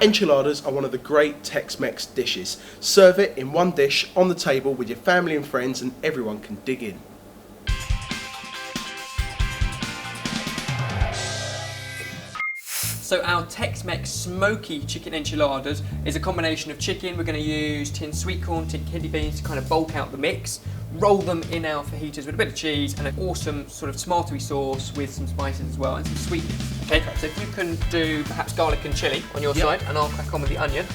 Enchiladas are one of the great Tex-Mex dishes. Serve it in one dish on the table with your family and friends, and everyone can dig in. So our Tex-Mex smoky chicken enchiladas is a combination of chicken. We're going to use tinned sweet corn, tinned kidney beans to kind of bulk out the mix. Roll them in our fajitas with a bit of cheese and an awesome sort of tomatoey sauce with some spices as well and some sweetness. Okay, so if you can do perhaps garlic and chilli on your side, and I'll crack on with the onion.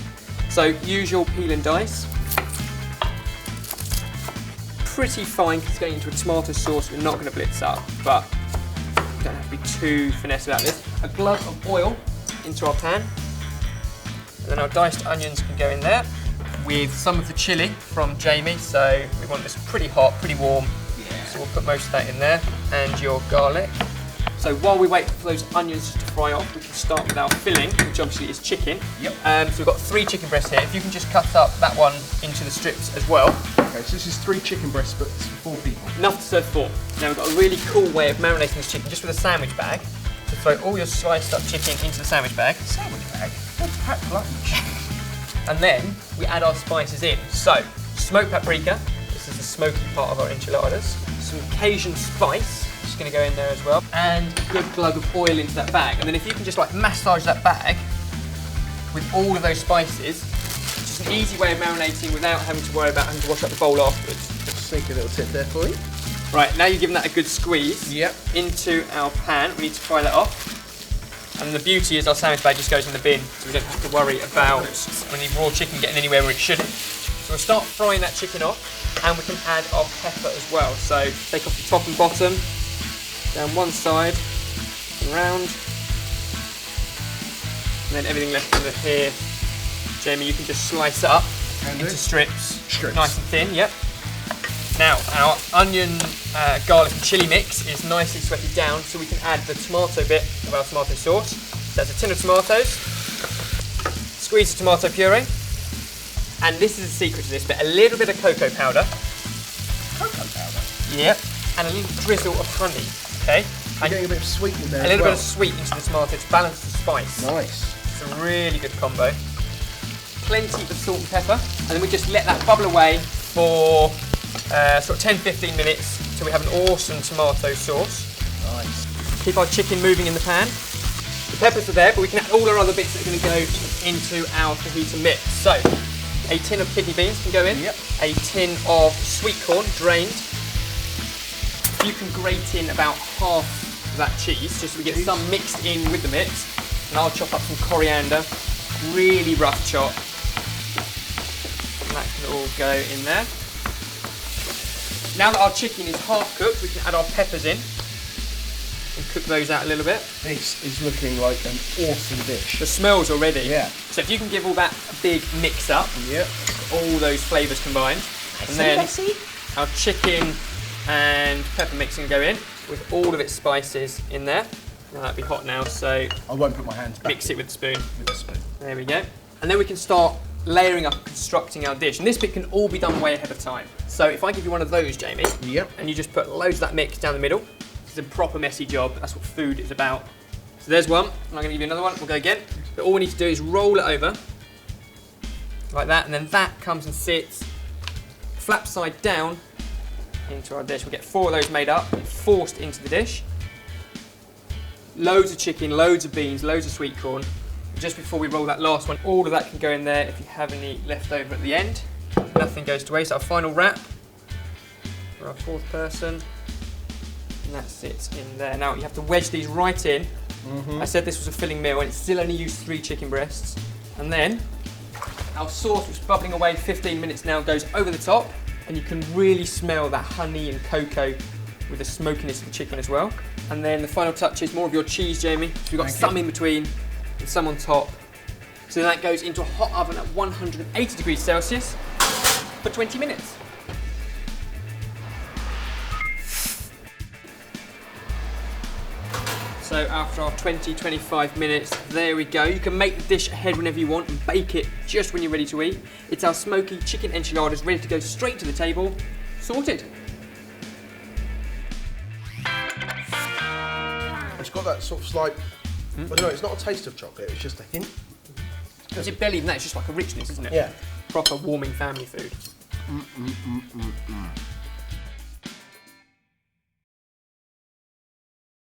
So usual peel and dice. Pretty fine because it's going into a tomato sauce. We're not going to blitz up, but you don't have to be too finesse about this. A glove of oil into our pan, and then our diced onions can go in there with some of the chilli from Jamie. So we want this pretty hot, pretty warm. Yeah. So we'll put most of that in there, and your garlic. So while we wait for those onions to fry off, we can start with our filling, which obviously is chicken. Yep. So we've got 3 chicken breasts here. If you can just cut up that one into the strips as well. Okay, so this is 3 chicken breasts, but it's for 4 people. Enough to serve 4. Now we've got a really cool way of marinating this chicken, just with a sandwich bag. So throw all your sliced up chicken into the sandwich bag. Sandwich bag? That's packed lunch. And then we add our spices in. So, smoked paprika, this is the smoky part of our enchiladas. Some Cajun spice, just gonna go in there as well. And a good glug of oil into that bag. And then if you can just like massage that bag with all of those spices, just an easy way of marinating without having to worry about having to wash up the bowl afterwards. Just sneak a little tip there for you. Right, now you've given that a good squeeze into our pan. We need to fry that off. And the beauty is our sandwich bag just goes in the bin, so we don't have to worry about any raw chicken getting anywhere where it shouldn't. So we'll start frying that chicken off, and we can add our pepper as well. So take off the top and bottom, down one side, and round. And then everything left under here, Jamie, you can just slice it up into strips, nice and thin, yep. Now, our onion, garlic and chilli mix is nicely sweated down, so we can add the tomato bit of our tomato sauce. So that's a tin of tomatoes, squeeze the tomato puree, and this is the secret to this bit, a little bit of cocoa powder. Cocoa powder? Yep, and a little drizzle of honey, okay? You're getting a bit of sweet in there. A little bit of sweet into the tomato to balance the spice. Nice. It's a really good combo. Plenty of salt and pepper, and then we just let that bubble away for sort of 10-15 minutes till we have an awesome tomato sauce. Nice. Keep our chicken moving in the pan. The peppers are there, but we can add all our other bits that are going to go into our fajita mix. So, a tin of kidney beans can go in. Yep. A tin of sweet corn, drained. You can grate in about half of that cheese, just so we get some mixed in with the mix. And I'll chop up some coriander, really rough chop. And that can all go in there. Now that our chicken is half cooked, we can add our peppers in and cook those out a little bit. This is looking like an awesome dish. The smell's already. Yeah. So if you can give all that a big mix up, all those flavours combined, and then our chicken and pepper mixing go in with all of its spices in there. Now that'd be hot now, so I won't put my hands back. Mix it with the spoon. With the spoon. There we go. And then we can start layering up and constructing our dish. And this bit can all be done way ahead of time. So if I give you one of those, Jamie, and you just put loads of that mix down the middle, it's a proper messy job. That's what food is about. So there's one, and I'm going to give you another one. We'll go again. But all we need to do is roll it over, like that, and then that comes and sits flap side down into our dish. We'll get 4 of those made up, forced into the dish. Loads of chicken, loads of beans, loads of sweet corn. Just before we roll that last one, all of that can go in there if you have any left over at the end. Nothing goes to waste. Our final wrap for our 4th person, and that sits in there. Now you have to wedge these right in. I said this was a filling meal, and it still only used 3 chicken breasts. And then our sauce, which is bubbling away 15 minutes now, goes over the top, and you can really smell that honey and cocoa with the smokiness of the chicken as well. And then the final touch is more of your cheese, Jamie. So we've got some in between and some on top. So that goes into a hot oven at 180 degrees Celsius for 20 minutes. So after our 20-25 minutes, there we go. You can make the dish ahead whenever you want and bake it just when you're ready to eat. It's our smoky chicken enchiladas ready to go straight to the table. Sorted. It's got that sort of slight, I don't know, it's not a taste of chocolate, it's just a hint. Is it barely even that? It's just like a richness, isn't it? Yeah. Proper warming family food.